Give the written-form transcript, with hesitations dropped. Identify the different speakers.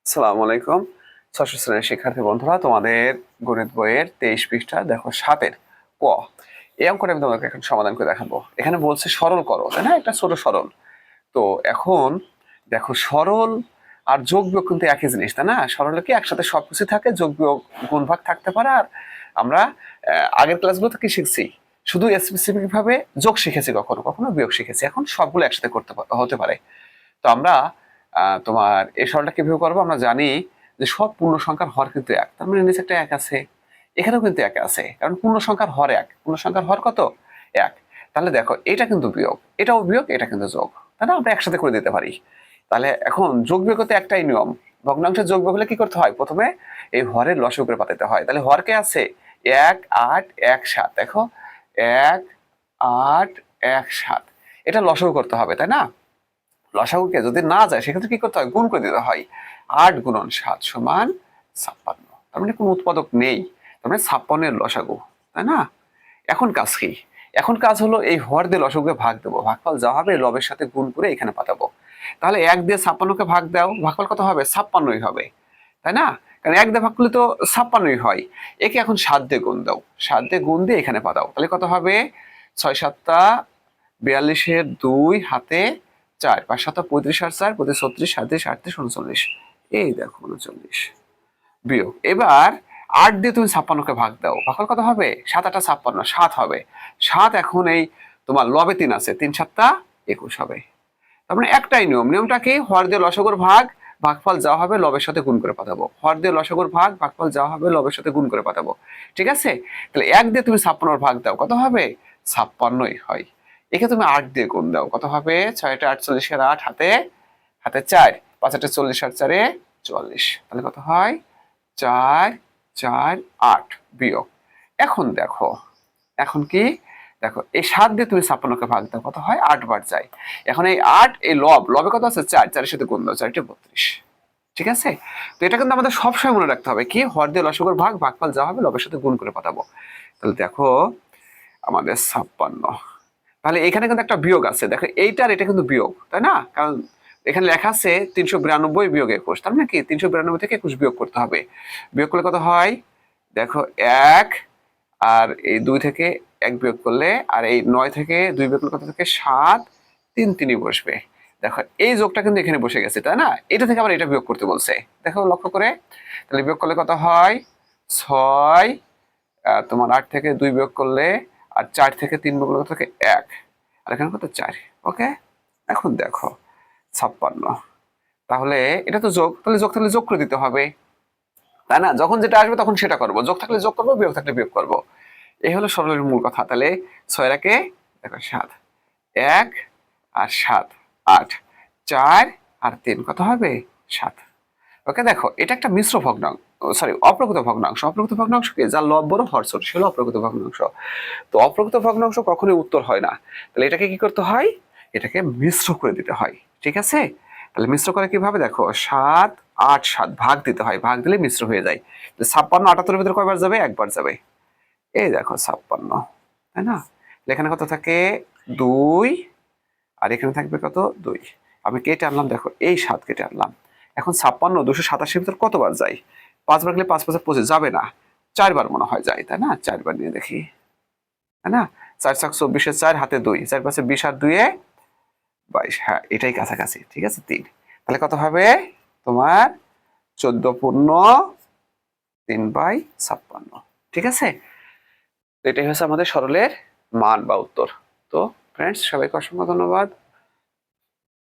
Speaker 1: আসসালামু আলাইকুম। ষষ্ঠ শ্রেণীর শিক্ষার্থী বন্ধুরা, তোমাদের গণিত বইয়ের 23 পৃষ্ঠা দেখো 7-এর ক। এই অঙ্কটা আমি তোমাকে এখন সমাধান করে দেখাবো। এখানে বলছে সরল করো, তাই না? একটা ছোট সরল। তো এখন দেখো, সরল আর যোগ বিয়োগ কিন্তু একই জিনিস, তাই না? সরলে কি একসাথে সবকিছু থাকে, যোগ বিয়োগ গুণ ভাগ থাকতে পারে। আর আমরা আগের ক্লাসগুলোতে কি শিখছি? শুধু স্পেসিফিক ভাবে যোগ শিখেছি, কখনো কখনো বিয়োগ শিখেছি। এখন সবগুলো একসাথে হতে পারে। তো আমরা তোমার এই সরলটা কিভাবে করবো? আমরা জানি যে সব পূর্ণ সংখ্যার হর কিন্তু এক, তার মানে নিচে একটা এক আছে, এখানেও কিন্তু এক আছে, কারণ পূর্ণ সংখ্যার হর এক। পূর্ণ সংখ্যার হর কত? এক। তাহলে দেখো, এটা কিন্তু বিয়োগ, এটাও বিয়োগ, এটা কিন্তু যোগ, তাই না? আমরা একসাথে করে দিতে পারি। তাহলে এখন যোগ বিয়োগ করতে একটাই নিয়ম, ভগ্নাংশের যোগ বিয়োগ হলে কি করতে হয়? প্রথমে এই হরের লসাগু করে পাঠাতে হয়। তাহলে হরকে আছে 1 8 1 7, দেখো 1 8 1 7, এটা লসাগু করতে হবে, তাই না? লসাগুকে যদি না যায়, সেক্ষেত্রে কি করতে হয়? গুণ করে দিতে হয়। 8 গুণন 7 সমান 56। তার মানে কোনো উৎপাদক নেই, তার মানে 56 এর লসাগু, তাই না? এখন কাজ কি? এখন কাজ হলো এই হর দিয়ে লসাগুকে ভাগ দেবো। ভাগফল যা হবে লবের সাথে গুণ করে এখানে পাঠাবো। তাহলে 1 দিয়ে 56কে ভাগ দাও, ভাগফল কত হবে? 56ই হবে, তাই না? কারণ 1 দিয়ে ভাগ করলে তো 56ই হয়। একে এখন 7 দিয়ে গুণ দাও, 7 দিয়ে গুণ দিয়ে এখানে পাঠাও। তাহলে কত হবে? 6 7 42 2 হাতে 4, 5 7 35 আর 4 35 36 37 38 39, এই দেখো 39 বিয়োগ। এবার 8 দিয়ে তুমি 56কে ভাগ দাও, ভাগফল কত হবে? 7 8 56, 7 হবে। 7 এখন এই তোমার লবে 3 আছে, 3 7 21 হবে। তার মানে একটাই নিয়ম। নিয়মটা কি? হর দিয়ে লসাগুর ভাগ, ভাগফল যা হবে লবের সাথে গুণ করে পাঠাবো। হর দিয়ে লসাগুর ভাগ, ভাগফল যা হবে লবের সাথে গুণ করে পাঠাবো। ঠিক আছে? তাহলে 1 দিয়ে তুমি 56 ভাগ দাও, কত হবে? 56ই হয়। একে তুমি 8 দিয়ে গুণ দাও, কত হবে? 6 8 48 এর 8 হাতে হাতে 4, 5 8 40 আর 4 44, তাহলে কত হয়? 4 4 8 বিয়োগ। এখন দেখো, এখন কি? দেখো, এই 7 দিয়ে তুমি 56কে ভাগ দাও, কত হয়? 8 বার যায়। এখন এই 8, এই লবে কত আছে? 4, 4 এর সাথে গুণ দাও, 4 32। ঠিক আছে? তো এটা কিন্তু আমাদের সবসময় মনে রাখতে হবে, কি? হর দিয়ে লসাগুর ভাগ, ভাগফল যা হবে লবের সাথে গুণ করে পাঠাবো। তাহলে দেখো, আমাদের 56। তাহলে এখানে কিন্তু একটা বিয়োগ আছে, দেখো এইটার এটা কিন্তু বিয়োগ, তাই না? কারণ এখানে লেখা আছে 392 বিয়োগ 21, তার মানে কি 392 থেকে 21 বিয়োগ করতে হবে। বিয়োগ করলে কত হয়? দেখো 1, আর এই 2 থেকে 1 বিয়োগ করলে, আর এই 9 থেকে 2 বিয়োগ করলে কত থাকে? 7, 3 3ই বসবে। দেখো এই যোগটা কিন্তু এখানে বসে গেছে, তাই না? এটা থেকে আবার এটা বিয়োগ করতে বলছে, দেখো লক্ষ্য করে। তাহলে বিয়োগ করলে কত হয়? 6, তোমার 8 থেকে 2 বিয়োগ করলে, আর 4 থেকে 3 বিয়োগ করলে কত থাকে? 1, আর এখানে কত? 4। ওকে, এখন দেখো 56। তাহলে এটা তো যোগ, তাহলে যোগ থাকলে যোগ করে দিতে হবে, তাই না? যখন যেটা আসবে তখন সেটা করবো, যোগ থাকলে যোগ করবো, বিয়োগ থাকলে বিয়োগ করবো। এই হলো সরলের মূল কথা। তাহলে 6 একে দেখো 7, 1 আর 7 8, 4 আর 3 কত হবে? 7। ওকে, দেখো এটা একটা মিশ্র ভগ্নাংশ, সরি অপ্রকৃত ভগ্নাংশ। অপ্রকৃত ভগ্নাংশ কি? যার লব বড় হর ছোট, সেটা অপ্রকৃত ভগ্নাংশ। তো অপ্রকৃত ভগ্নাংশ কখনোই উত্তর হয় না। তাহলে এটাকে কি করতে হয়? এটাকে মিশ্র করে দিতে হয়। ঠিক আছে? তাহলে মিশ্র করে কিভাবে? দেখো 7 8 7 ভাগ দিতে হয়, ভাগ দিলে মিশ্র হয়ে যায়। 56 78 ভিতরে কয়বার যাবে? একবার যাবে। এই দেখো 56, তাই না? এখানে কত থাকে? 2, আর এখানে থাকবে কত? 2। আমি কেটে আনলাম, দেখো এই 7 কেটে আনলাম। এখন 56 287 ভিতরে কতবার যায়? 5 বার গেলে 5 5 25 যাবে না, 4 বার মনে হয় যায়, তাই না? 4 বার নিয়ে দেখি, তাই না? 4 7 24 4 হাতে 2, 4 5 20 আর 2 22। হ্যাঁ, এটাই কাছাকাছি। ঠিক আছে, 3। তাহলে কত হবে? তোমার 14 পূর্ণ 3/56। ঠিক আছে? এটাই হচ্ছে আমাদের সরলের মান বা উত্তর। তো ফ্রেন্ডস, সবাইকে অসংখ্য ধন্যবাদ।